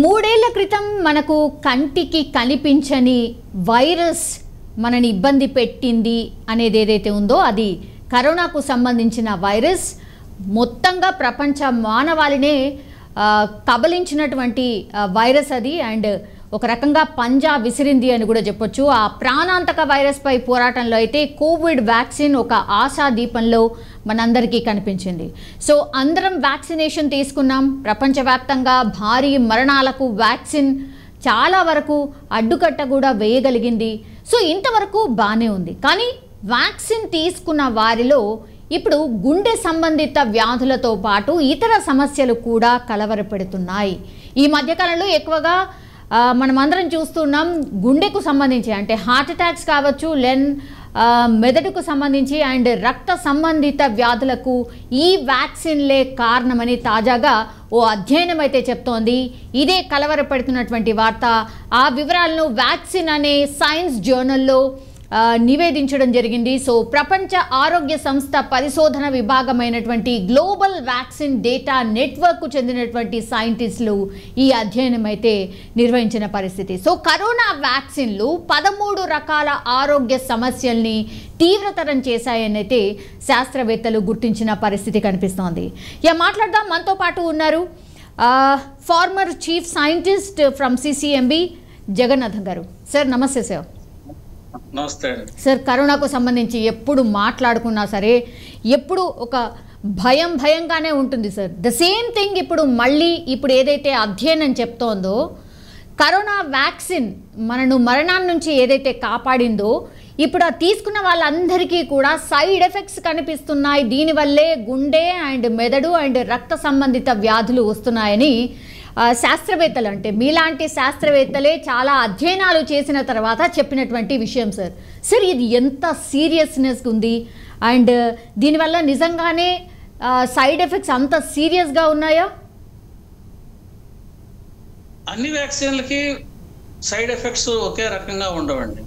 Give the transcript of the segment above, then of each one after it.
మూడేళ్ల క్రితం మనకు కంటికి కనిపించని వైరస్ మనని ఇబ్బంది పెట్టింది అనేది ఏదైతే ఉందో అది కరోనాకు సంబంధించిన వైరస్ మొత్తంగా ప్రపంచ మానవాళినే కబలించినటువంటి వైరస్ అది. అండ్ ఒక రకంగా పంజా విసిరింది అని కూడా చెప్పొచ్చు. ఆ ప్రాణాంతక వైరస్ పై పోరాటంలో అయితే కోవిడ్ వ్యాక్సిన్ ఒక ఆశా దీపంలో మనందరికీ కనిపించింది. సో అందరం వ్యాక్సినేషన్ తీసుకున్నాం. ప్రపంచవ్యాప్తంగా భారీ మరణాలకు వ్యాక్సిన్ చాలా వరకు అడ్డుకట్ట కూడా వేయగలిగింది. సో ఇంతవరకు బాగానే ఉంది. కానీ వ్యాక్సిన్ తీసుకున్న వారిలో ఇప్పుడు గుండె సంబంధిత వ్యాధులతో పాటు ఇతర సమస్యలు కూడా కలవరపెడుతున్నాయి. ఈ మధ్యకాలంలో ఎక్కువగా మనమందరం చూస్తున్నాం గుండెకు సంబంధించి, అంటే హార్ట్ అటాక్స్ కావచ్చు, మెదడుకు సంబంధించి అండ్ రక్త సంబంధిత వ్యాధులకు ఈ వ్యాక్సిన్లే కారణమని తాజాగా ఓ అధ్యయనం అయితే చెప్తోంది. ఇదే కలవరపెడుతున్నటువంటి వార్త. ఆ వివరాలను వ్యాక్సిన్ అనే సైన్స్ జర్నల్లో నివేదించడం జరిగింది. సో ప్రపంచ ఆరోగ్య సంస్థ పరిశోధన విభాగమైనటువంటి గ్లోబల్ వ్యాక్సిన్ డేటా నెట్వర్క్కు చెందినటువంటి సైంటిస్టులు ఈ అధ్యయనం అయితే నిర్వహించిన పరిస్థితి. సో కరోనా వ్యాక్సిన్లు 13 రకాల ఆరోగ్య సమస్యల్ని తీవ్రతరం చేశాయని అయితే శాస్త్రవేత్తలు గుర్తించిన పరిస్థితి కనిపిస్తోంది. మాట్లాడదాం. మనతో పాటు ఉన్నారు former chief scientist from CCMB Jagannathan గారు. సార్ నమస్తే. సార్ నమస్తే సార్. కరోనాకు సంబంధించి ఎప్పుడు మాట్లాడుకున్నా సరే ఎప్పుడు ఒక భయంగానే ఉంటుంది సార్. ద సేమ్ థింగ్ ఇప్పుడు ఏదైతే అధ్యయనం చెప్తోందో కరోనా వ్యాక్సిన్ మనను మరణాన్ని నుంచి ఏదైతే కాపాడిందో ఇప్పుడు ఆ తీసుకున్న వాళ్ళందరికీ కూడా సైడ్ ఎఫెక్ట్స్ కనిపిస్తున్నాయి. దీనివల్లే గుండె అండ్ మెదడు అండ్ రక్త సంబంధిత వ్యాధులు వస్తున్నాయని శాస్త్రవేత్తలు, అంటే మీలాంటి శాస్త్రవేత్తలే చాలా అధ్యయనాలు చేసిన తర్వాత చెప్పినటువంటి విషయం సార్. సార్ ఇది ఎంత సీరియస్నెస్ ఉంది అండ్ దీనివల్ల నిజంగానే సైడ్ ఎఫెక్ట్స్ అంత సీరియస్గా ఉన్నాయా? అన్ని వ్యాక్సిన్లకి సైడ్ ఎఫెక్ట్స్ ఒకే రకంగా ఉండవండి.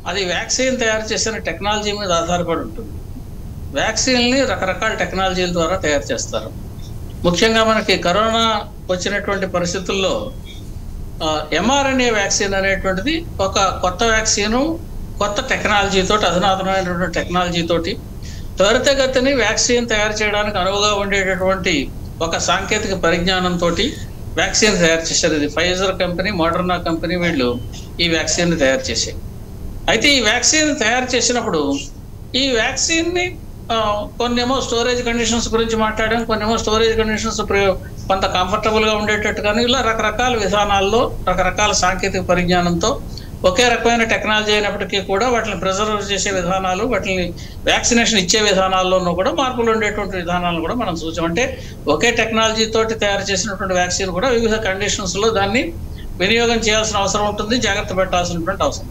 అది వ్యాక్సిన్ తయారు చేసిన టెక్నాలజీ మీద ఆధారపడి ఉంటుంది. వ్యాక్సిన్ని రకరకాల టెక్నాలజీల ద్వారా తయారు చేస్తారు. ముఖ్యంగా మనకి కరోనా వచ్చినటువంటి పరిస్థితుల్లో ఎంఆర్ఎన్ఏ వ్యాక్సిన్ అనేటువంటిది ఒక కొత్త వ్యాక్సిను, కొత్త టెక్నాలజీతోటి, అధునాతనమైనటువంటి టెక్నాలజీతోటి త్వరితగతిని వ్యాక్సిన్ తయారు చేయడానికి అనువుగా ఉండేటటువంటి ఒక సాంకేతిక పరిజ్ఞానంతో వ్యాక్సిన్ తయారు చేశారు. ఇది ఫైజర్ కంపెనీ, మోడర్నా కంపెనీ వీళ్ళు ఈ వ్యాక్సిన్ని తయారు చేశాయి. అయితే ఈ వ్యాక్సిన్ తయారు చేసినప్పుడు ఈ వ్యాక్సిన్ని కొన్నేమో స్టోరేజ్ కండిషన్స్ గురించి మాట్లాడాం, కొన్నేమో స్టోరేజ్ కండిషన్స్ కొంత కంఫర్టబుల్గా ఉండేటట్టు, కానీ ఇలా రకరకాల విధానాల్లో రకరకాల సాంకేతిక పరిజ్ఞానంతో ఒకే రకమైన టెక్నాలజీ అయినప్పటికీ కూడా వాటిని ప్రిజర్వ్ చేసే విధానాలు, వాటిని వ్యాక్సినేషన్ ఇచ్చే విధానాల్లోనూ కూడా మార్పులు ఉండేటువంటి విధానాలను కూడా మనం చూసాం. అంటే ఒకే టెక్నాలజీ తోటి తయారు చేసినటువంటి వ్యాక్సిన్ కూడా వివిధ కండిషన్స్లో దాన్ని వినియోగం చేయాల్సిన అవసరం ఉంటుంది, జాగ్రత్త పెట్టాల్సినటువంటి అవసరం.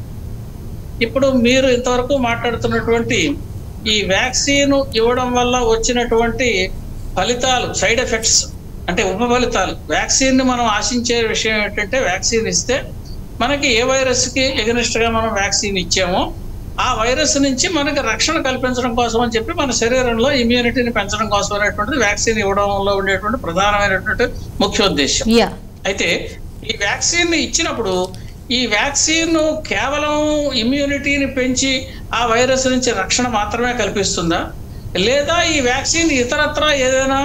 ఇప్పుడు మీరు ఇంతవరకు మాట్లాడుతున్నటువంటి ఈ వ్యాక్సిన్ ఇవ్వడం వల్ల వచ్చినటువంటి ఫలితాలు, సైడ్ ఎఫెక్ట్స్ అంటే ఉప ఫలితాలు, వ్యాక్సిన్ని మనం ఆశించే విషయం ఏంటంటే వ్యాక్సిన్ ఇస్తే మనకి ఏ వైరస్కి ఎగనిస్ట్గా మనం వ్యాక్సిన్ ఇచ్చామో ఆ వైరస్ నుంచి మనకి రక్షణ కల్పించడం కోసం అని చెప్పి మన శరీరంలో ఇమ్యూనిటీని పెంచడం కోసం అనేటువంటిది వ్యాక్సిన్ ఇవ్వడంలో ఉండేటువంటి ప్రధానమైనటువంటి ముఖ్య ఉద్దేశం. అయితే ఈ వ్యాక్సిన్ ఇచ్చినప్పుడు ఈ వ్యాక్సిన్ కేవలం ఇమ్యూనిటీని పెంచి ఆ వైరస్ నుంచి రక్షణ మాత్రమే కల్పిస్తుందా, లేదా ఈ వ్యాక్సిన్ ఇతరత్ర ఏదైనా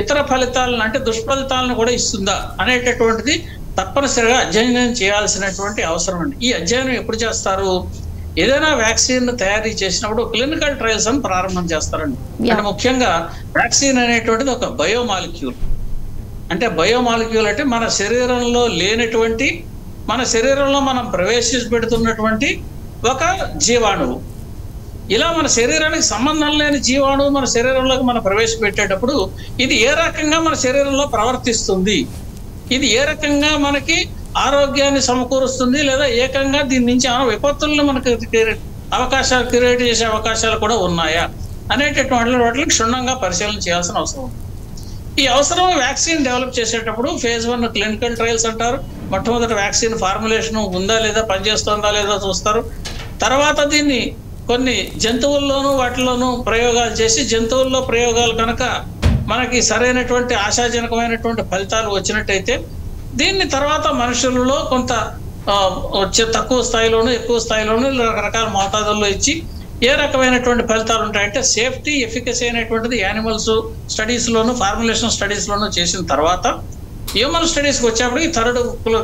ఇతర ఫలితాలను అంటే దుష్ఫలితాలను కూడా ఇస్తుందా అనేటటువంటిది తప్పనిసరిగా అధ్యయనం చేయాల్సినటువంటి అవసరం అండి. ఈ అధ్యయనం ఎప్పుడు చేస్తారు? ఏదైనా వ్యాక్సిన్ తయారీ చేసినప్పుడు క్లినికల్ ట్రయల్స్ అని ప్రారంభం చేస్తారండి. అంటే ముఖ్యంగా వ్యాక్సిన్ అనేటువంటిది ఒక బయోమాలిక్యూల్. అంటే బయోమాలిక్యూల్ అంటే మన శరీరంలో లేనటువంటి, మన శరీరంలో మనం ప్రవేశపెడుతున్నటువంటి ఒక జీవాణువు. ఇలా మన శరీరానికి సంబంధం లేని జీవాణువు మన శరీరంలోకి మనం ప్రవేశపెట్టేటప్పుడు ఇది ఏ రకంగా మన శరీరంలో ప్రవర్తిస్తుంది, ఇది ఏ రకంగా మనకి ఆరోగ్యాన్ని సమకూరుస్తుంది, లేదా ఏకంగా దీని నుంచి విపత్తులను మనకు అవకాశాలు క్రియేట్ చేసే అవకాశాలు కూడా ఉన్నాయా అనేటటువంటి వాటిని క్షుణ్ణంగా పరిశీలన చేయాల్సిన అవసరం ఉంది. ఈ అవసరం వ్యాక్సిన్ డెవలప్ చేసేటప్పుడు ఫేజ్ 1 క్లినికల్ ట్రయల్స్ అంటారు. మొట్టమొదటి వ్యాక్సిన్ ఫార్ములేషన్ ఉందా లేదా, పనిచేస్తుందా లేదా చూస్తారు. తర్వాత దీన్ని కొన్ని జంతువుల్లోనూ వాటిలోనూ ప్రయోగాలు చేసి, జంతువుల్లో ప్రయోగాలు కనుక మనకి సరైనటువంటి ఆశాజనకమైనటువంటి ఫలితాలు వచ్చినట్టయితే దీన్ని తర్వాత మనుషులలో కొంత తక్కువ స్థాయిలోనూ ఎక్కువ స్థాయిలోనూ రకరకాల మోతాదుల్లో ఇచ్చి ఏ రకమైనటువంటి ఫలితాలు ఉంటాయంటే సేఫ్టీ ఎఫికసీ అనేటువంటిది యానిమల్స్ స్టడీస్లోను ఫార్ములేషన్ స్టడీస్లోనూ చేసిన తర్వాత హ్యూమన్ స్టడీస్కి వచ్చేప్పటికి 3rd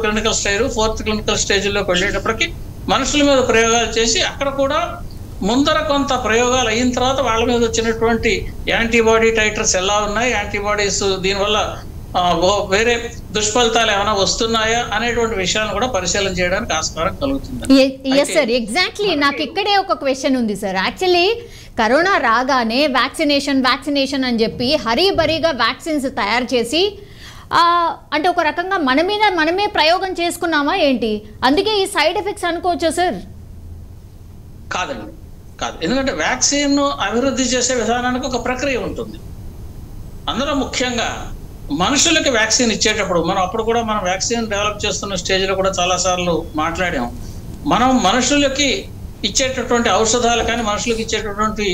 clinical stage 4th clinical స్టేజ్లోకి వెళ్ళేటప్పటికి మనుషుల మీద ప్రయోగాలు చేసి అక్కడ కూడా ముందర కొంత ప్రయోగాలు అయిన తర్వాత వాళ్ళ మీద వచ్చినటువంటి యాంటీబాడీ టైటర్స్ ఎలా ఉన్నాయి, యాంటీబాడీస్ దీనివల్ల వేరే దుష్ఫలితాలు ఏమైనా వస్తున్నాయా అనేటువంటి విషయాలను కూడా పరిశీలన చేయడానికి ఆస్కారం కలుగుతుంది. ఎస్ సార్, ఎగ్జాక్ట్లీ నాకు ఇక్కడే ఒక క్వశ్చన్ ఉంది సార్. యాక్చువల్లీ కరోనా రాగానే వ్యాక్సినేషన్ అని చెప్పి హరీబరీగా వ్యాక్సిన్స్ తయారు చేసి అంటే ఒక రకంగా మన మీద మనమే ప్రయోగం చేసుకున్నామా ఏంటి? అందుకే ఈ సైడ్ ఎఫెక్ట్స్ అనుకోవచ్చా సార్? కాదండి, కాదు. ఎందుకంటే వ్యాక్సిన్ అభివృద్ధి చేసే విధానానికి ఒక ప్రక్రియ ఉంటుంది. అందులో ముఖ్యంగా మనుషులకి వ్యాక్సిన్ ఇచ్చేటప్పుడు మనం వ్యాక్సిన్ డెవలప్ చేస్తున్న స్టేజ్లో కూడా చాలాసార్లు మాట్లాడాం. మనం మనుషులకి ఇచ్చేటటువంటి ఔషధాలు కానీ మనుషులకి ఇచ్చేటటువంటి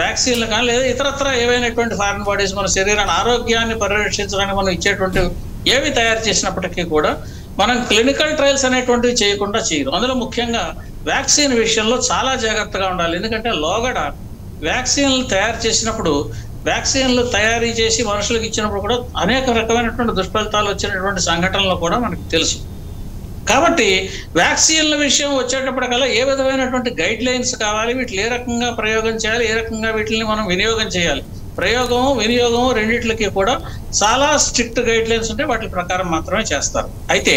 వ్యాక్సిన్లు కానీ లేదా ఇతరత్ర ఏవైనటువంటి ఫారిన్ బాడీస్ మన శరీరాన్ని ఆరోగ్యాన్ని పరిరక్షించడానికి మనం ఇచ్చేటువంటి ఏవి తయారు చేసినప్పటికీ కూడా మనం క్లినికల్ ట్రయల్స్ అనేటువంటివి చేయకుండా చేయరు. అందులో ముఖ్యంగా వ్యాక్సిన్ విషయంలో చాలా జాగ్రత్తగా ఉండాలి. ఎందుకంటే లోగడ వ్యాక్సిన్లు తయారు చేసినప్పుడు వ్యాక్సిన్లు తయారీ చేసి మనుషులకు ఇచ్చినప్పుడు కూడా అనేక రకమైనటువంటి దుష్ఫలితాలు వచ్చినటువంటి సంఘటనలు కూడా మనకు తెలుసు. కాబట్టి వ్యాక్సిన్ల విషయం వచ్చేటప్పటికల్లా ఏ విధమైనటువంటి గైడ్ లైన్స్ కావాలి, వీటిని ఏ రకంగా ప్రయోగం చేయాలి, ఏ రకంగా వీటిని మనం వినియోగం చేయాలి, ప్రయోగం వినియోగం రెండింటికి కూడా చాలా స్ట్రిక్ట్ గైడ్ లైన్స్ ఉంటే వాటి ప్రకారం మాత్రమే చేస్తారు. అయితే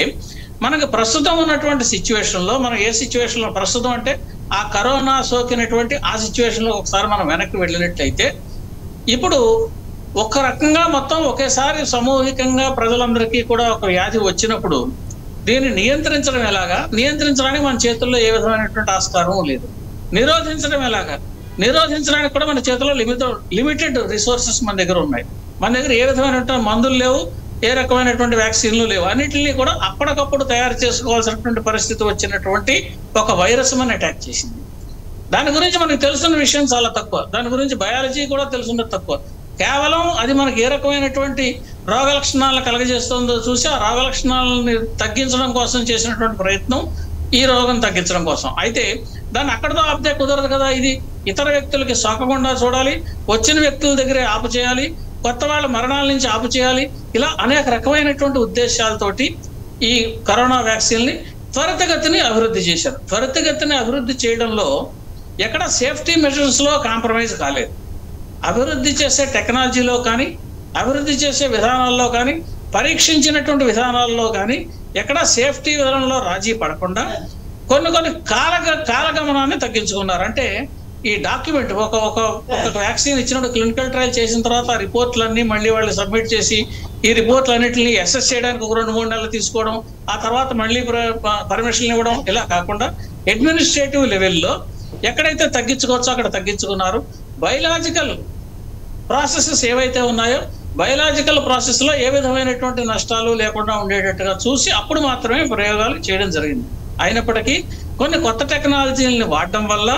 మనకు ప్రస్తుతం ఉన్నటువంటి సిచ్యువేషన్లో మనం ఏ సిచ్యువేషన్లో ప్రస్తుతం అంటే ఆ కరోనా సోకినటువంటి ఆ సిచ్యువేషన్లో ఒకసారి మనం వెనక్కి వెళ్ళినట్లయితే ఇప్పుడు ఒక రకంగా మొత్తం ఒకేసారి సమూహికంగా ప్రజలందరికీ కూడా ఒక వ్యాధి వచ్చినప్పుడు దీన్ని నియంత్రించడం ఎలాగా, నియంత్రించడానికి మన చేతుల్లో ఏ విధమైనటువంటి ఆస్కారం లేదు. నిరోధించడం ఎలాగా, నిరోధించడానికి కూడా మన చేతిలో లిమిటెడ్ రిసోర్సెస్ మన దగ్గర ఉన్నాయి. మన దగ్గర ఏ విధమైనటువంటి మందులు లేవు, ఏ రకమైనటువంటి వ్యాక్సిన్లు లేవు. అన్నిటినీ కూడా అప్పటికప్పుడు తయారు చేసుకోవాల్సినటువంటి పరిస్థితి వచ్చినటువంటి ఒక వైరస్ మన అటాక్ చేసింది. దాని గురించి మనకు తెలుసున్న విషయం చాలా తక్కువ, దాని గురించి బయాలజీ కూడా తెలుసున్నది తక్కువ. కేవలం అది మనకి ఏ రకమైనటువంటి రోగ లక్షణాలను కలగజేస్తుందో చూసి ఆ రోగ లక్షణాలని తగ్గించడం కోసం చేసినటువంటి ప్రయత్నం ఈ రోగం తగ్గించడం కోసం. అయితే దాన్ని అక్కడితో ఆపితే కుదరదు కదా. ఇది ఇతర వ్యక్తులకి సోకకుండా చూడాలి, వచ్చిన వ్యక్తుల దగ్గరే ఆపు చేయాలి, కొత్త వాళ్ళ మరణాల నుంచి ఆపు చేయాలి. ఇలా అనేక రకమైనటువంటి ఉద్దేశాలతోటి ఈ కరోనా వ్యాక్సిన్ని త్వరితగతిని అభివృద్ధి చేశారు. త్వరితగతిని అభివృద్ధి చేయడంలో ఎక్కడ సేఫ్టీ మెజర్స్లో కాంప్రమైజ్ కాలేదు. అభివృద్ధి చేసే టెక్నాలజీలో కానీ అభివృద్ధి చేసే విధానాల్లో కానీ పరీక్షించినటువంటి విధానాల్లో కానీ ఎక్కడ సేఫ్టీ విధానంలో రాజీ పడకుండా కొన్ని కాలగమనాన్ని తగ్గించుకున్నారు. అంటే ఈ డాక్యుమెంట్ ఒక వ్యాక్సిన్ ఇచ్చినప్పుడు క్లినికల్ ట్రయల్ చేసిన తర్వాత ఆ రిపోర్ట్లన్నీ మళ్ళీ వాళ్ళు సబ్మిట్ చేసి ఈ రిపోర్ట్లన్నింటినీ అసెస్ చేయడానికి ఒక 2-3 నెలలు తీసుకోవడం, ఆ తర్వాత మళ్ళీ పర్మిషన్ ఇవ్వడం, ఇలా కాకుండా అడ్మినిస్ట్రేటివ్ లెవెల్లో ఎక్కడైతే తగ్గించుకోవచ్చో అక్కడ తగ్గించుకున్నారు. బయలాజికల్ ప్రాసెసెస్ ఏవైతే ఉన్నాయో బయలాజికల్ ప్రాసెస్లో ఏ విధమైనటువంటి నష్టాలు లేకుండా ఉండేటట్టుగా చూసి అప్పుడు మాత్రమే ప్రయోగాలు చేయడం జరిగింది. అయినప్పటికీ కొన్ని కొత్త టెక్నాలజీలని వాడడం వల్ల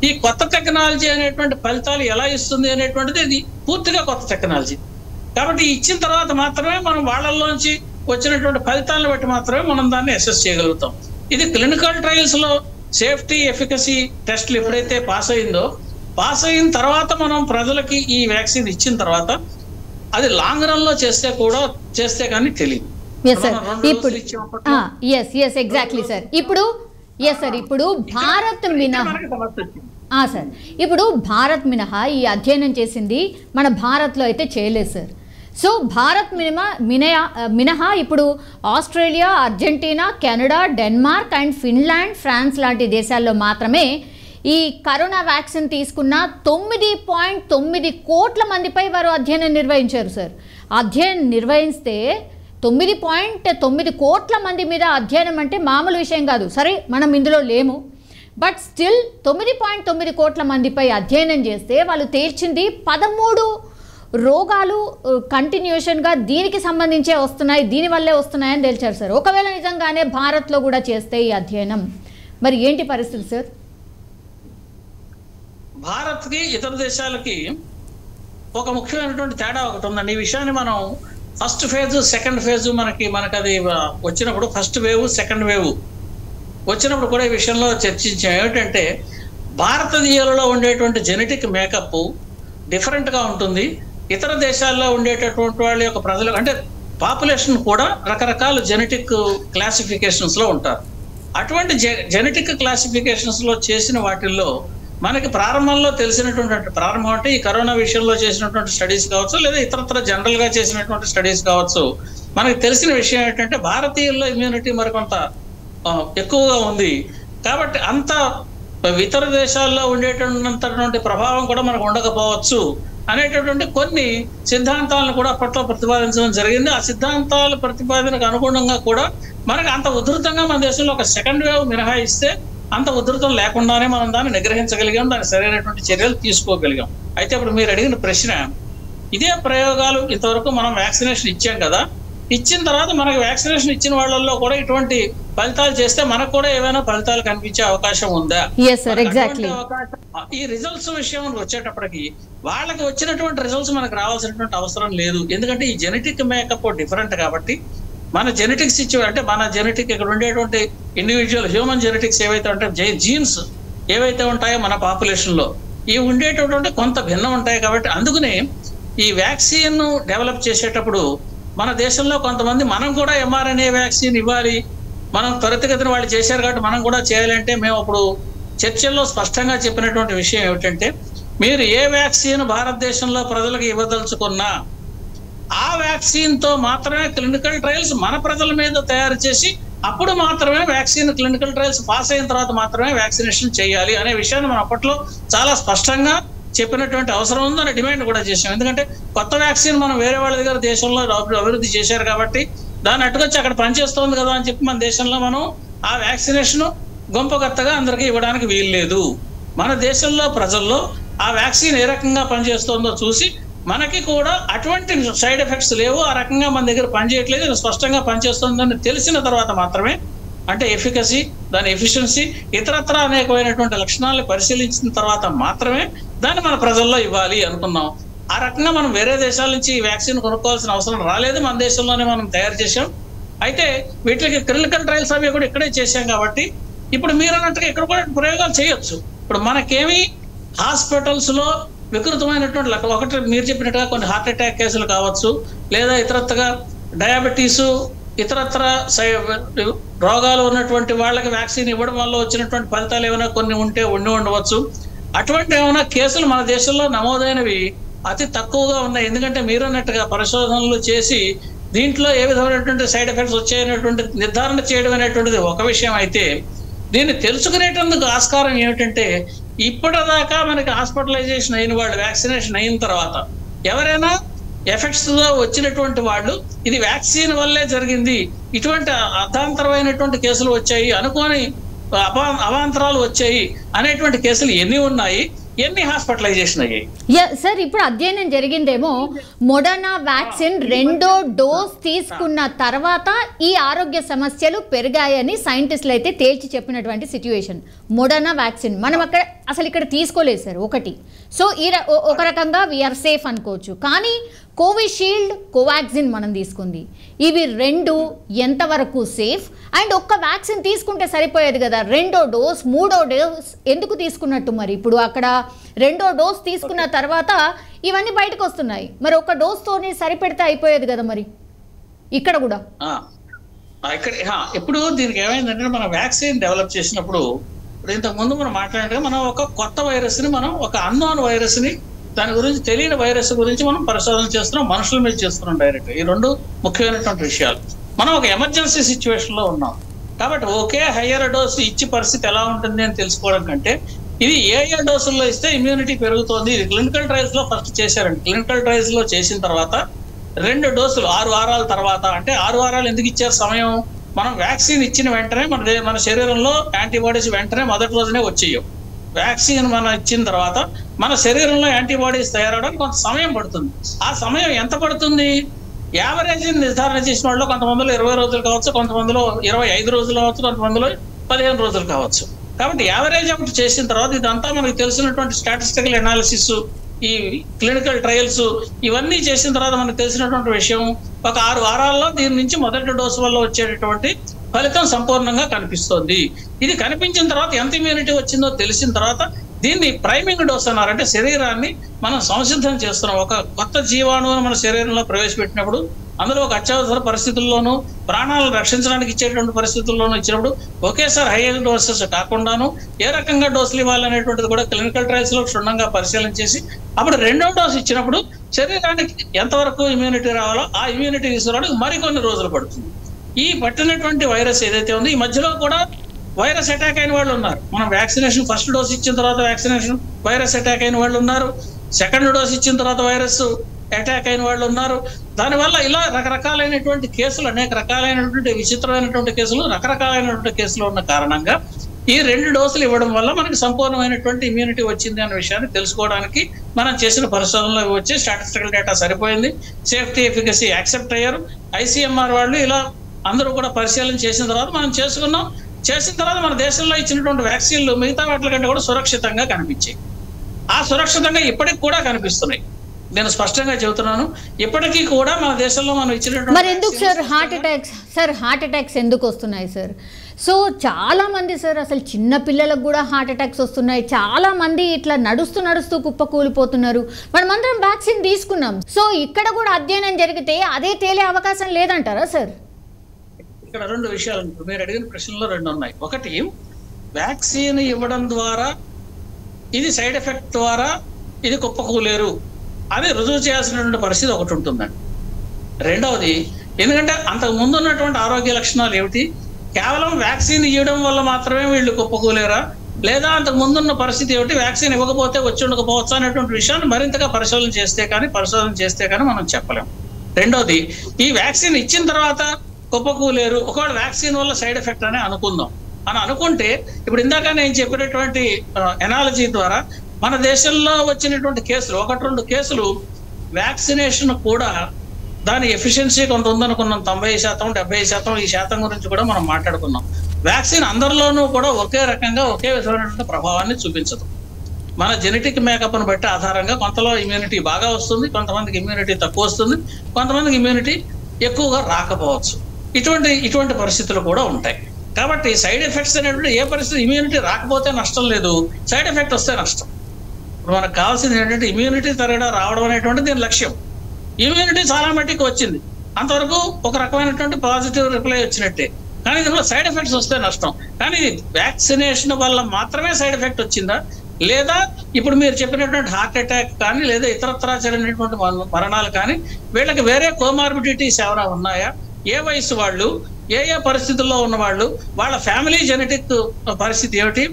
ఈ కొత్త టెక్నాలజీ అనేటువంటి ఫలితాలు ఎలా ఇస్తుంది అనేటువంటిది ఇది పూర్తిగా కొత్త టెక్నాలజీ. కాబట్టి ఇచ్చిన తర్వాత మాత్రమే మనం వాళ్ళల్లోంచి వచ్చినటువంటి ఫలితాలను బట్టి మాత్రమే మనం దాన్ని అసెస్ చేయగలుగుతాం. ఇది క్లినికల్ ట్రయల్స్లో సేఫ్టీ ఎఫికసీ టెస్ట్లు ఎప్పుడైతే పాస్ అయిన తర్వాత మనం ప్రజలకి ఈ వ్యాక్సిన్ ఇచ్చిన తర్వాత అది లాంగ్ రన్ లో చేస్తే కానీ తెలియదు. Exactly sir. ఇప్పుడు భారత్ మినహా ఈ అధ్యయనం చేసింది మన భారత్లో అయితే చేయలేదు సార్. సో భారత్ మినహా ఇప్పుడు Australia, Argentina, Canada, Denmark and Finland, France లాంటి దేశాల్లో మాత్రమే ఈ కరోనా వ్యాక్సిన్ తీసుకున్న 9.9 కోట్ల మందిపై వారు అధ్యయనం నిర్వహించారు సార్. అధ్యయనం నిర్వహిస్తే 9.9 కోట్ల మంది మీద అధ్యయనం అంటే మామూలు విషయం కాదు. సరే, మనం ఇందులో లేము, బట్ స్టిల్ 9.9 కోట్ల మందిపై అధ్యయనం చేస్తే వాళ్ళు తేల్చింది 13 రోగాలు కంటిన్యూషన్గా దీనికి సంబంధించే వస్తున్నాయి, దీనివల్లే వస్తున్నాయని తేల్చారు సార్. ఒకవేళ నిజంగానే భారత్లో కూడా చేస్తే ఈ అధ్యయనం మరి ఏంటి పరిస్థితి సార్? భారత్కి ఇతర దేశాలకి ఒక ముఖ్యమైనటువంటి తేడా ఒకటి ఉందండి. ఈ విషయాన్ని మనం ఫస్ట్ ఫేజ్ సెకండ్ ఫేజ్ మనకి అది వచ్చినప్పుడు ఫస్ట్ వేవ్ సెకండ్ వేవ్ వచ్చినప్పుడు కూడా ఈ విషయంలో చర్చించాం. ఏమిటంటే భారతీయులలో ఉండేటువంటి జెనెటిక్ మేకప్ డిఫరెంట్గా ఉంటుంది. ఇతర దేశాల్లో ఉండేటటువంటి వాళ్ళ యొక్క ప్రజలు అంటే పాపులేషన్ కూడా రకరకాల జెనెటిక్ క్లాసిఫికేషన్స్లో ఉంటారు. అటువంటి జెనెటిక్ క్లాసిఫికేషన్స్లో చేసిన వాటిల్లో మనకి ప్రారంభంలో తెలిసినటువంటి ప్రారంభం అంటే ఈ కరోనా విషయంలో చేసినటువంటి స్టడీస్ కావచ్చు, లేదా ఇతరత్ర జనరల్గా చేసినటువంటి స్టడీస్ కావచ్చు, మనకి తెలిసిన విషయం ఏంటంటే భారతీయుల్లో ఇమ్యూనిటీ మరికొంత ఎక్కువగా ఉంది. కాబట్టి అంత ఇతర దేశాల్లో ఉండేటటువంటి ప్రభావం కూడా మనకు ఉండకపోవచ్చు అనేటటువంటి కొన్ని సిద్ధాంతాలను కూడా అప్పట్లో ప్రతిపాదించడం జరిగింది. ఆ సిద్ధాంతాల ప్రతిపాదనకు అనుగుణంగా కూడా మనకు అంత ఉధృతంగా మన దేశంలో ఒక సెకండ్ వేవ్ మినహాయిస్తే అంత ఉధృతం లేకుండానే మనం దాన్ని నిగ్రహించగలిగాం, దానికి సరైనటువంటి చర్యలు తీసుకోగలిగాం. అయితే ఇప్పుడు మీరు అడిగిన ప్రశ్న, ఇదే ప్రయోగాలు ఇంతవరకు మనం వ్యాక్సినేషన్ ఇచ్చాం కదా, ఇచ్చిన తర్వాత మనకు వ్యాక్సినేషన్ ఇచ్చిన వాళ్ళల్లో కూడా ఇటువంటి ఫలితాలు చేస్తే మనకు కూడా ఏమైనా ఫలితాలు కనిపించే అవకాశం ఉందా? ఈ రిజల్ట్స్ విషయం వచ్చేటప్పటికి వాళ్ళకి వచ్చినటువంటి రిజల్ట్స్ మనకు రావాల్సినటువంటి అవసరం లేదు. ఎందుకంటే ఈ జెనెటిక్ మేకప్ డిఫరెంట్ కాబట్టి మన జెనెటిక్స్ అంటే మన జెనెటిక్ ఇక్కడ ఉండేటువంటి ఇండివిజువల్ హ్యూమన్ జెనెటిక్స్ ఏవైతే ఉంటాయో జీన్స్ ఏవైతే ఉంటాయో మన పాపులేషన్లో ఇవి ఉండేటటువంటి కొంత భిన్నం ఉంటాయి. కాబట్టి అందుకనే ఈ వ్యాక్సిన్ డెవలప్ చేసేటప్పుడు మన దేశంలో కొంతమంది మనం కూడా mRNA వ్యాక్సిన్ ఇవ్వాలి, మనం త్వరితగతిన వాళ్ళు చేశారు కాబట్టి మనం కూడా చేయాలంటే మేము అప్పుడు చర్చల్లో స్పష్టంగా చెప్పినటువంటి విషయం ఏమిటంటే, మీరు ఏ వ్యాక్సిన్ భారతదేశంలో ప్రజలకు ఇవ్వదలుచుకున్నా ఆ వ్యాక్సిన్తో మాత్రమే క్లినికల్ ట్రయల్స్ మన ప్రజల మీద తయారు చేసి అప్పుడు మాత్రమే వ్యాక్సిన్ క్లినికల్ ట్రయల్స్ పాస్ అయిన తర్వాత మాత్రమే వ్యాక్సినేషన్ చేయాలి అనే విషయాన్ని మనం అప్పట్లో చాలా స్పష్టంగా చెప్పినటువంటి అవసరం ఉందని డిమాండ్ కూడా చేశాం. ఎందుకంటే కొత్త వ్యాక్సిన్ మనం వేరే వాళ్ళ దగ్గర దేశంలో అభివృద్ధి చేశారు కాబట్టి దాన్ని అట్టుకొచ్చి అక్కడ పనిచేస్తోంది కదా అని చెప్పి మన దేశంలో మనం ఆ వ్యాక్సినేషన్ గొంపగత్తగా అందరికీ ఇవ్వడానికి వీల్లేదు. మన దేశంలో ప్రజల్లో ఆ వ్యాక్సిన్ ఏ రకంగా పనిచేస్తుందో చూసి మనకి కూడా అటువంటి సైడ్ ఎఫెక్ట్స్ లేవు, ఆ రకంగా మన దగ్గర పనిచేయట్లేదు, స్పష్టంగా పనిచేస్తుందని తెలిసిన తర్వాత మాత్రమే, అంటే ఎఫికసీ, దాని ఎఫిషియన్సీ, ఇతరత్ర అనేకమైనటువంటి లక్షణాలను పరిశీలించిన తర్వాత మాత్రమే దాన్ని మన ప్రజల్లో ఇవ్వాలి అనుకున్నాం. ఆ రకంగా మనం వేరే దేశాల నుంచి ఈ వ్యాక్సిన్ కొనుక్కోవాల్సిన అవసరం రాలేదు, మన దేశంలోనే మనం తయారు చేసాం. అయితే వీటికి క్లినికల్ ట్రయల్స్ అవి కూడా ఇక్కడే చేశాం కాబట్టి ఇప్పుడు మీరు అన్నట్టుగా ఇక్కడ కూడా ప్రయోగాలు చేయొచ్చు. ఇప్పుడు మనకేమి హాస్పిటల్స్లో వికృతమైనటువంటి ఒకటి మీరు చెప్పినట్టుగా కొన్ని హార్ట్ అటాక్ కేసులు కావచ్చు, లేదా ఇతరత్రగా డయాబెటీసు, ఇతరత్ర రోగాలు ఉన్నటువంటి వాళ్ళకి వ్యాక్సిన్ ఇవ్వడం వల్ల వచ్చినటువంటి ఫలితాలు ఏమైనా కొన్ని ఉండవచ్చు. అటువంటి ఏమైనా కేసులు మన దేశంలో నమోదైనవి అతి తక్కువగా ఉన్నాయి. ఎందుకంటే మీరు అన్నట్టుగా పరిశోధనలు చేసి దీంట్లో ఏ విధమైనటువంటి సైడ్ ఎఫెక్ట్స్ వచ్చాయనేటువంటి నిర్ధారణ చేయడం అనేటువంటిది ఒక విషయం అయితే, దీన్ని తెలుసుకునేటందుకు ఆస్కారం ఏమిటంటే ఇప్పటిదాకా మనకి హాస్పిటలైజేషన్ అయిన వాళ్ళు వ్యాక్సినేషన్ అయిన తర్వాత ఎవరైనా ఎఫెక్ట్స్తో వచ్చినటువంటి వాళ్ళు ఇది వ్యాక్సిన్ వల్లే జరిగింది, ఇటువంటి అర్థాంతరమైనటువంటి కేసులు వచ్చాయి, అనుకోని అవాంతరాలు వచ్చాయి అనేటువంటి కేసులు ఎన్ని ఉన్నాయి, ఎన్ని హాస్పిటలైజేషన్ అయ్యాయి? సార్, ఇప్పుడు అధ్యయనం జరిగిందేమో మోడర్నా వ్యాక్సిన్ 2వ డోస్ తీసుకున్న తర్వాత ఈ ఆరోగ్య సమస్యలు పెరిగాయని సైంటిస్టులు అయితే తేల్చి చెప్పినటువంటి సిచ్యువేషన్. మోడర్నా వ్యాక్సిన్ మనం అసలు ఇక్కడ తీసుకోలేదు సార్ ఒకటి. సో ఒక రకంగా వీఆర్ సేఫ్ అనుకోవచ్చు. కానీ కోవిషీల్డ్, కోవాక్సిన్ మనం తీసుకుంది, ఇవి రెండు ఎంతవరకు సేఫ్? అండ్ ఒక్క వ్యాక్సిన్ తీసుకుంటే సరిపోయేది కదా, 2వ డోస్ 3వ డోస్ ఎందుకు తీసుకున్నట్టు? మరి ఇప్పుడు అక్కడ 2వ డోస్ తీసుకున్న తర్వాత ఇవన్నీ బయటకు వస్తున్నాయి, మరి ఒక్క డోస్తోనే సరిపెడితే అయిపోయేది కదా మరి ఇక్కడ కూడా. ఇప్పుడు దీనికి ఏమైందంటే మనం వ్యాక్సిన్ డెవలప్ చేసినప్పుడు ఇంతకుముందు మనం మాట్లాడితే మనం ఒక కొత్త వైరస్ని, మనం ఒక అన్నోన్ వైరస్ని, దాని గురించి తెలియని వైరస్ గురించి మనం పరిశోధన చేస్తున్నాం, మనుషుల మీద చేస్తున్నాం డైరెక్ట్. ఈ రెండు ముఖ్యమైనటువంటి విషయాలు. మనం ఒక ఎమర్జెన్సీ సిచ్యువేషన్లో ఉన్నాం కాబట్టి ఒకే హయ్యర్ డోసు ఇచ్చి పరిస్థితి ఎలా ఉంటుంది అని తెలుసుకోవడం కంటే ఇది ఏ డోసుల్లో ఇస్తే ఇమ్యూనిటీ పెరుగుతోంది, ఇది క్లినికల్ ట్రయల్స్లో ఫస్ట్ చేశారండి. క్లినికల్ ట్రయల్స్లో చేసిన తర్వాత 2 డోసులు 6 వారాల తర్వాత, అంటే 6 వారాలు ఎందుకు ఇచ్చారు సమయం? మనం వ్యాక్సిన్ ఇచ్చిన వెంటనే మన శరీరంలో యాంటీబాడీస్ వెంటనే మొదటి రోజునే వచ్చేయవు. వ్యాక్సిన్ మనం ఇచ్చిన తర్వాత మన శరీరంలో యాంటీబాడీస్ తయారవడానికి కొంత సమయం పడుతుంది. ఆ సమయం ఎంత పడుతుంది? యావరేజ్ నిర్ధారణ చేసిన వాళ్ళు కొంతమందిలో 20 రోజులు కావచ్చు, కొంతమందిలో 25 రోజులు కావచ్చు, కొంతమందిలో 15 రోజులు కావచ్చు. కాబట్టి యావరేజ్ అప్పుడు చేసిన తర్వాత ఇదంతా మనకు తెలిసినటువంటి స్టాటిస్టికల్ అనాలిసిస్ ఈ క్లినికల్ ట్రయల్స్ ఇవన్నీ చేసిన తర్వాత మనకు తెలిసినటువంటి విషయం, ఒక 6 వారాల్లో దీని నుంచి మొదటి డోసు వల్ల వచ్చేటటువంటి ఫలితం సంపూర్ణంగా కనిపిస్తోంది. ఇది కనిపించిన తర్వాత ఎంత ఇమ్యూనిటీ వచ్చిందో తెలిసిన తర్వాత దీన్ని ప్రైమింగ్ డోస్ అన్నారు. అంటే శరీరాన్ని మనం సంసిద్ధం చేస్తున్నాం. ఒక కొత్త జీవాణువును మన శరీరంలో ప్రవేశపెట్టినప్పుడు అందులో ఒక అత్యవసర పరిస్థితుల్లోనూ ప్రాణాలను రక్షించడానికి ఇచ్చేటువంటి పరిస్థితుల్లోనూ ఇచ్చినప్పుడు ఒకేసారి హై డోసెస్ కాకుండాను ఏ రకంగా డోసులు ఇవ్వాలనేటువంటిది కూడా క్లినికల్ ట్రయల్స్ లో క్షుణ్ణంగా పరిశీలన చేసి అప్పుడు 2వ డోసు ఇచ్చినప్పుడు శరీరానికి ఎంతవరకు ఇమ్యూనిటీ రావాలో ఆ ఇమ్యూనిటీ తీసుకురావడానికి మరికొన్ని రోజులు పడుతుంది. ఈ పట్టినటువంటి వైరస్ ఏదైతే ఉందో ఈ మధ్యలో కూడా వైరస్ అటాక్ అయిన వాళ్ళు ఉన్నారు. మనం వ్యాక్సినేషన్ ఫస్ట్ డోస్ ఇచ్చిన తర్వాత వ్యాక్సినేషన్ వైరస్ అటాక్ అయిన వాళ్ళు ఉన్నారు. సెకండ్ డోస్ ఇచ్చిన తర్వాత వైరస్ అటాక్ అయిన వాళ్ళు ఉన్నారు. దానివల్ల ఇలా రకరకాలైనటువంటి కేసులు, అనేక రకాలైనటువంటి విచిత్రమైనటువంటి కేసులు, రకరకాలైనటువంటి కేసులు ఉన్న కారణంగా ఈ 2 డోసులు ఇవ్వడం వల్ల మనకి సంపూర్ణమైనటువంటి ఇమ్యూనిటీ వచ్చింది అనే విషయాన్ని తెలుసుకోవడానికి మనం చేసిన పరిశోధనలో వచ్చే స్టాటిస్టికల్ డేటా సరిపోయింది. సేఫ్టీ ఎఫికసీ యాక్సెప్ట్ అయ్యారు. ICMR వాళ్ళు ఇలా అందరూ కూడా పరిశీలన చేసిన తర్వాత మనం చేసుకున్నాం. చేసిన తర్వాత మన దేశంలో ఇచ్చినటువంటి వ్యాక్సిన్లు మిగతా వాటి కంటే కూడా సురక్షితంగా కనిపించాయి. ఆ సురక్షితంగా ఇప్పటికి కూడా కనిపిస్తున్నాయి. నేను స్పష్టంగా చెబుతున్నాను, ఇప్పటికీ కూడా మన దేశంలో మనం ఇచ్చినటువంటి. మరి ఎందుకు సార్ హార్ట్ అటాక్స్ ఎందుకు వస్తున్నాయి సార్? సో చాలా మంది సార్, అసలు చిన్న పిల్లలకు కూడా హార్ట్ అటాక్స్ వస్తున్నాయి. చాలా మంది ఇట్లా నడుస్తూ కుప్పకూలిపోతున్నారు. మనమందరం వ్యాక్సిన్ తీసుకున్నాం. సో ఇక్కడ కూడా అధ్యయనం జరిగితే అదే తేలే అవకాశం లేదంటారా సార్? ఇక్కడ 2 విషయాలు మీరు అడిగిన ప్రశ్నలో 2 ఉన్నాయి. ఒకటి, వ్యాక్సిన్ ఇవ్వడం ద్వారా ఇది సైడ్ ఎఫెక్ట్ ద్వారా ఇది కుప్పకూలేరు అని రుజువు చేయాల్సినటువంటి పరిస్థితి ఒకటి ఉంటుందండి. రెండవది, ఎందుకంటే అంతకు ముందు ఉన్నటువంటి ఆరోగ్య లక్షణాలు ఏమిటి, కేవలం వ్యాక్సిన్ ఇవ్వడం వల్ల మాత్రమే వీళ్ళు కుప్పకూలేరా, లేదా అంతకు ముందున్న పరిస్థితి ఏమిటి, వ్యాక్సిన్ ఇవ్వకపోతే వచ్చి ఉండకపోవచ్చు అనేటువంటి విషయాన్ని మరింతగా పరిశోధన చేస్తే కానీ మనం చెప్పలేం. రెండవది, ఈ వ్యాక్సిన్ ఇచ్చిన తర్వాత కుప్పకూలేరు, ఒకవేళ వ్యాక్సిన్ వల్ల సైడ్ ఎఫెక్ట్ అని అనుకుందాం అని అనుకుంటే, ఇప్పుడు ఇందాక నేను చెప్పినటువంటి ఎనాలజీ ద్వారా మన దేశంలో వచ్చినటువంటి కేసులు 1-2 కేసులు వ్యాక్సినేషన్ కూడా దాని ఎఫిషియన్సీ కొంత ఉందనుకున్నాం. 90%, 70% ఈ శాతం గురించి కూడా మనం మాట్లాడుకున్నాం. వ్యాక్సిన్ అందరిలోనూ కూడా ఒకే రకంగా ఒకే విధమైనటువంటి ప్రభావాన్ని చూపించదు. మన జెనెటిక్ మేకప్ను బట్టి ఆధారంగా కొంతలో ఇమ్యూనిటీ బాగా వస్తుంది, కొంతమందికి ఇమ్యూనిటీ తక్కువ వస్తుంది, కొంతమందికి ఇమ్యూనిటీ ఎక్కువగా రాకపోవచ్చు. ఇటువంటి పరిస్థితులు కూడా ఉంటాయి. కాబట్టి సైడ్ ఎఫెక్ట్స్ అనేటువంటి ఏ పరిస్థితి, ఇమ్యూనిటీ రాకపోతే నష్టం లేదు, సైడ్ ఎఫెక్ట్ వస్తే నష్టం. ఇప్పుడు మనకు కావాల్సింది ఏంటంటే ఇమ్యూనిటీ త్వరగా రావడం అనేటువంటి దీని లక్ష్యం. ఇమ్యూనిటీ చాలా మట్టికి వచ్చింది, అంతవరకు ఒక రకమైనటువంటి పాజిటివ్ రిప్లై వచ్చినట్టే. కానీ దీనిలో సైడ్ ఎఫెక్ట్స్ వస్తే నష్టం. కానీ వ్యాక్సినేషన్ వల్ల మాత్రమే సైడ్ ఎఫెక్ట్ వచ్చిందా, లేదా ఇప్పుడు మీరు చెప్పినటువంటి హార్ట్ అటాక్ కానీ లేదా ఇతరత్రా జరిగినటువంటి మరణాలు కానీ వీళ్ళకి వేరే కోమార్బిడిటీస్ ఏమైనా ఉన్నాయా, ఏ వయసు వాళ్ళు, ఏ పరిస్థితుల్లో ఉన్న వాళ్ళు, వాళ్ళ ఫ్యామిలీ జెనెటిక్ పరిస్థితి ఏమిటి,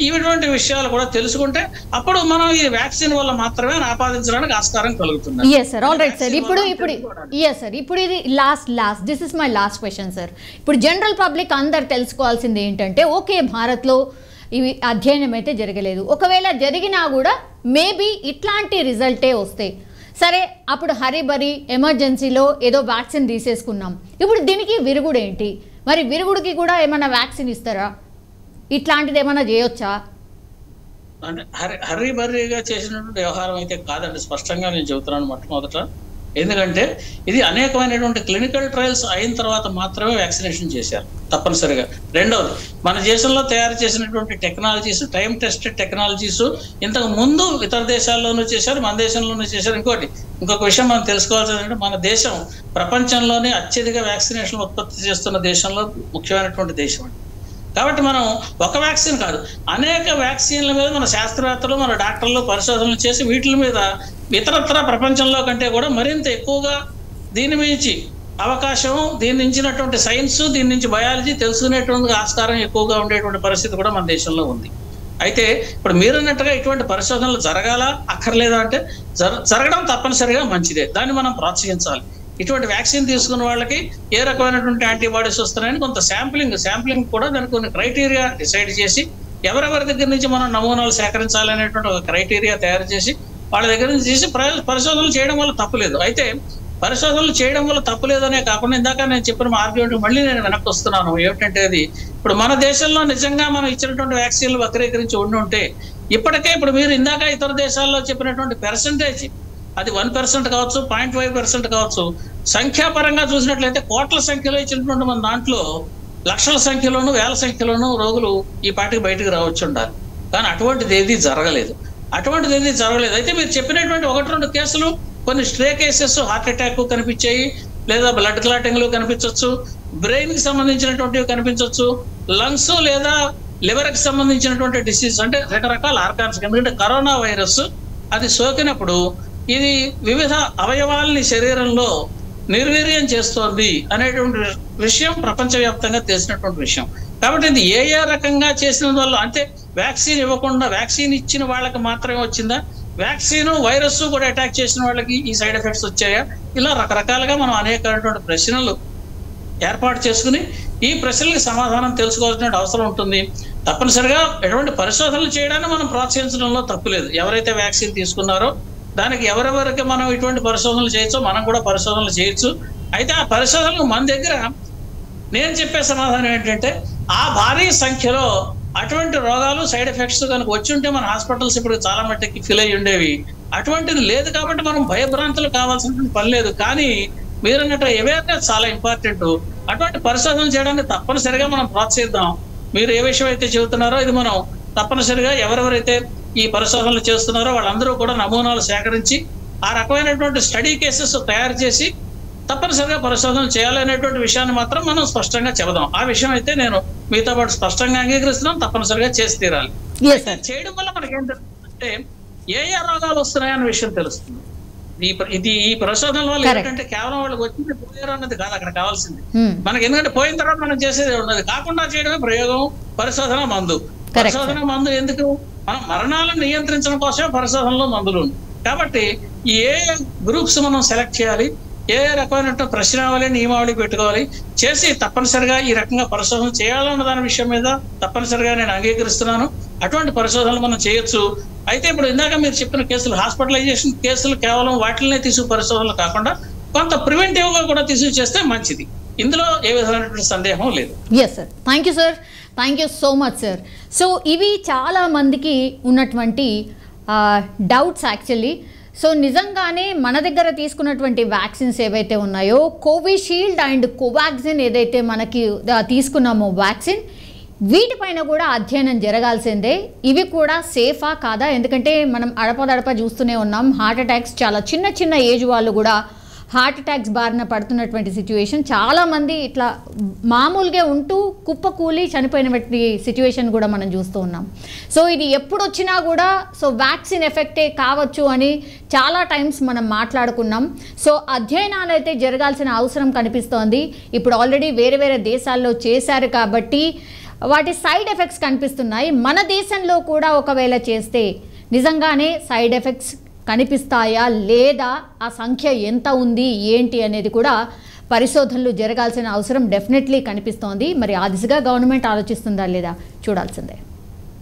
ఇటువంటి విషయాలు కూడా తెలుసుకుంటే అప్పుడు మనం ఈ వ్యాక్సిన్ వల్ల మాత్రమే ఆపాదించడానికి ఆస్కారం కలుగుతుంది. ఇప్పుడు ఇది last this is my last question sir. ఇప్పుడు జనరల్ పబ్లిక్ అందరు తెలుసుకోవాల్సింది ఏంటంటే, ఓకే భారత్లో ఇవి అధ్యయనం అయితే జరగలేదు, ఒకవేళ జరిగినా కూడా మేబీ ఇట్లాంటి రిజల్టే వస్తాయి. సరే, అప్పుడు హరిబరి ఎమర్జెన్సీలో ఏదో వ్యాక్సిన్ తీసేసుకున్నాం. ఇప్పుడు దీనికి విరుగుడు ఏంటి? మరి విరుగుడికి కూడా ఏమైనా వ్యాక్సిన్ ఇస్తారా? ఇట్లాంటిది ఏమైనా చేయొచ్చా? అంటే హరిబరిగా చేసినటువంటి వ్యవహారం అయితే కాదండి, స్పష్టంగా నేను చెబుతున్నాను మొట్టమొదట. ఎందుకంటే ఇది అనేకమైనటువంటి క్లినికల్ ట్రయల్స్ అయిన తర్వాత మాత్రమే వ్యాక్సినేషన్ చేశారు తప్పనిసరిగా. రెండవది, మన దేశంలో తయారు చేసినటువంటి టెక్నాలజీస్, టైం టెస్టెడ్ టెక్నాలజీస్ ఇంతకు ముందు ఇతర దేశాల్లోనూ చేశారు, మన దేశంలోనూ చేశారు. ఇంకొక విషయం మనం తెలుసుకోవాల్సింది ఏంటంటే, మన దేశం ప్రపంచంలోనే అత్యధిక వ్యాక్సినేషన్ ఉత్పత్తి చేస్తున్న దేశంలో ముఖ్యమైనటువంటి దేశం. కాబట్టి మనం ఒక వ్యాక్సిన్ కాదు, అనేక వ్యాక్సిన్ల మీద మన శాస్త్రవేత్తలు, మన డాక్టర్లు పరిశోధనలు చేసి వీటి మీద ఇతరత్ర ప్రపంచంలో కంటే కూడా మరింత ఎక్కువగా దీని మించి అవకాశం, దీని నుంచినటువంటి సైన్స్, దీని నుంచి బయాలజీ తెలుసుకునేటువంటి ఆస్కారం ఎక్కువగా ఉండేటువంటి పరిస్థితి కూడా మన దేశంలో ఉంది. అయితే ఇప్పుడు మీరన్నట్టుగా ఇటువంటి పరిశోధనలు జరగాలా అక్కర్లేదా అంటే జరగడం తప్పనిసరిగా మంచిదే, దాన్ని మనం ప్రోత్సహించాలి. ఇటువంటి వ్యాక్సిన్ తీసుకున్న వాళ్ళకి ఏ రకమైనటువంటి యాంటీబాడీస్ వస్తున్నాయని కొంత శాంప్లింగ్ కూడా దానికి కొన్ని క్రైటీరియా డిసైడ్ చేసి, ఎవరెవరి దగ్గర నుంచి మనం నమూనాలు సేకరించాలనేటువంటి ఒక క్రైటీరియా తయారు చేసి వాళ్ళ దగ్గర నుంచి చేసి పరిశోధనలు చేయడం వల్ల తప్పులేదు. అయితే పరిశోధనలు చేయడం వల్ల తప్పులేదనే కాకుండా ఇందాక నేను చెప్పిన ఆర్గ్యుమెంట్ మళ్ళీ నేను వెనక్కి వస్తున్నాను. ఏమిటంటే, అది ఇప్పుడు మన దేశంలో నిజంగా మనం ఇచ్చినటువంటి వ్యాక్సిన్లు వక్రీకరించి ఉంటే ఇప్పటికే ఇప్పుడు మీరు ఇందాక ఇతర దేశాల్లో చెప్పినటువంటి పర్సంటేజ్ అది 1% కావచ్చు, 0.5% కావచ్చు, సంఖ్యాపరంగా చూసినట్లయితే కోట్ల సంఖ్యలో ఇచ్చినటువంటి మన దాంట్లో లక్షల సంఖ్యలోనూ వేల సంఖ్యలోనూ రోగులు ఈ పాటికి బయటకు రావచ్చు ఉండాలి. కానీ అటువంటిది ఏది జరగలేదు. అయితే మీరు చెప్పినటువంటి 1-2 కేసులు కొన్ని స్ట్రే కేసెస్, హార్ట్ అటాక్ కనిపించాయి, లేదా బ్లడ్ క్లాటింగ్లు కనిపించవచ్చు, బ్రెయిన్ కి సంబంధించినటువంటివి కనిపించవచ్చు, లంగ్స్ లేదా లివర్ కి సంబంధించినటువంటి డిసీజ్ అంటే రకరకాల ఆర్గాన్స్. ఎందుకంటే కరోనా వైరస్ అది సోకినప్పుడు ఇది వివిధ అవయవాల్ని శరీరంలో నిర్వీర్యం చేస్తోంది అనేటువంటి విషయం ప్రపంచవ్యాప్తంగా తెలిసినటువంటి విషయం. కాబట్టి ఇది ఏ రకంగా చేసిన వల్ల అంటే వ్యాక్సిన్ ఇవ్వకుండా వ్యాక్సిన్ ఇచ్చిన వాళ్ళకి మాత్రమే వచ్చిందా, వ్యాక్సిన్ వైరస్ కూడా అటాక్ చేసిన వాళ్ళకి ఈ సైడ్ ఎఫెక్ట్స్ వచ్చాయా, ఇలా రకరకాలుగా మనం అనేకమైనటువంటి ప్రశ్నలు ఏర్పాటు చేసుకుని ఈ ప్రశ్నలకు సమాధానం తెలుసుకోవాల్సిన అవసరం ఉంటుంది. తప్పనిసరిగా ఎటువంటి పరిశోధనలు చేయడాన్ని మనం ప్రోత్సహించడంలో తప్పులేదు. ఎవరైతే వ్యాక్సిన్ తీసుకున్నారో దానికి ఎవరెవరికి మనం ఇటువంటి పరిశోధనలు చేయొచ్చో మనం కూడా పరిశోధనలు చేయొచ్చు. అయితే ఆ పరిశోధనలు మన దగ్గర నేను చెప్పే సమాధానం ఏంటంటే ఆ భారీ సంఖ్యలో అటువంటి రోగాలు సైడ్ ఎఫెక్ట్స్ కనుక వచ్చి ఉంటే మన హాస్పిటల్స్ ఇప్పుడు చాలా మట్టికి ఫిల్ అయ్యి ఉండేవి. అటువంటిది లేదు కాబట్టి మనం భయభ్రాంతులు కావాల్సిన పని లేదు. కానీ మీరు అన్నట్టు అవేర్నెస్ చాలా ఇంపార్టెంట్. అటువంటి పరిశోధన చేయడానికి తప్పనిసరిగా మనం ప్రోత్సహిద్దాం. మీరు ఏ విషయం అయితే చెబుతున్నారో ఇది మనం తప్పనిసరిగా ఎవరెవరైతే ఈ పరిశోధనలు చేస్తున్నారో వాళ్ళందరూ కూడా నమూనాలు సేకరించి ఆ రకమైనటువంటి స్టడీ కేసెస్ తయారు చేసి తప్పనిసరిగా పరిశోధన చేయాలనేటువంటి విషయాన్ని మాత్రం మనం స్పష్టంగా చెబుదాం. ఆ విషయం అయితే నేను మీతో పాటు స్పష్టంగా అంగీకరిస్తున్నాం. తప్పనిసరిగా చేసి తీరాలి. చేయడం వల్ల మనకి ఏంటంటే ఏ రోగాలు వస్తున్నాయన్న విషయం తెలుస్తుంది. ఈ పరిశోధన వల్ల ఏంటంటే కేవలం వాళ్ళకి వచ్చింది పోయారు అన్నది కాదు అక్కడ కావాల్సింది మనకి. ఎందుకంటే పోయిన తర్వాత మనం చేసేది ఉన్నది కాకుండా చేయడమే ప్రయోగం, పరిశోధన, మందు. పరిశోధన మందు ఎందుకు? మనం మరణాలను నియంత్రించడం కోసమే పరిశోధనలో మందులు. కాబట్టి ఏ గ్రూప్స్ మనం సెలెక్ట్ చేయాలి, ఏ రకమైన ప్రశ్నావళి, నియమావళి పెట్టుకోవాలి, చేసి తప్పనిసరిగా ఈ రకంగా పరిశోధన చేయాలన్న దాని విషయం మీద తప్పనిసరిగా నేను అంగీకరిస్తున్నాను. అటువంటి పరిశోధనలు మనం చేయొచ్చు. అయితే ఇప్పుడు ఇందాక మీరు చెప్పిన కేసులు, హాస్పిటలైజేషన్ కేసులు కేవలం వాటినే తీసుకు పరిశోధనలు కాకుండా కొంత ప్రివెంటివ్ గా కూడా తీసుకు చేస్తే మంచిది. ఇందులో ఏ విధమైనటువంటి సందేహం లేదు. Yes sir, thank you sir, thank you so much sir. So ఇవి చాలా మందికి ఉన్నటువంటి డౌట్స్ యాక్చువల్లీ. సో నిజంగానే మన దగ్గర తీసుకున్నటువంటి వ్యాక్సిన్స్ ఏవైతే ఉన్నాయో, కోవిషీల్డ్ అండ్ కోవాక్సిన్ ఏదైతే మనకి తీసుకున్నామో వ్యాక్సిన్, వీటిపైన కూడా అధ్యయనం జరగాల్సిందే. ఇవి కూడా సేఫా కాదా? ఎందుకంటే మనం అడపదడప చూస్తూనే ఉన్నాం, హార్ట్ అటాక్స్ చాలా చిన్న చిన్న ఏజ్ వాళ్ళు కూడా హార్ట్ అటాక్స్ బారిన పడుతున్నటువంటి సిచ్యువేషన్. చాలామంది ఇట్లా మామూలుగా ఉంటూ కుప్పకూలి చనిపోయినటువంటి సిచ్యువేషన్ కూడా మనం చూస్తూ ఉన్నాం. సో ఇది ఎప్పుడు వచ్చినా కూడా సో వ్యాక్సిన్ ఎఫెక్టే కావచ్చు అని చాలా టైమ్స్ మనం మాట్లాడుకున్నాం. సో అధ్యయనాలు అయితే జరగాల్సిన అవసరం కనిపిస్తోంది. ఇప్పుడు ఆల్రెడీ వేరే వేరే దేశాల్లో చేశారు కాబట్టి వాటి సైడ్ ఎఫెక్ట్స్ కనిపిస్తున్నాయి. మన దేశంలో కూడా ఒకవేళ చేస్తే నిజంగానే సైడ్ ఎఫెక్ట్స్ కనిపిస్తాయా లేదా, ఆ సంఖ్య ఎంత ఉంది ఏంటి అనేది కూడా పరిశోధనలు జరగాల్సిన అవసరం డెఫినెట్లీ కనిపిస్తోంది. మరి ఆ దిశగా గవర్నమెంట్ ఆలోచిస్తుందా లేదా చూడాల్సిందే.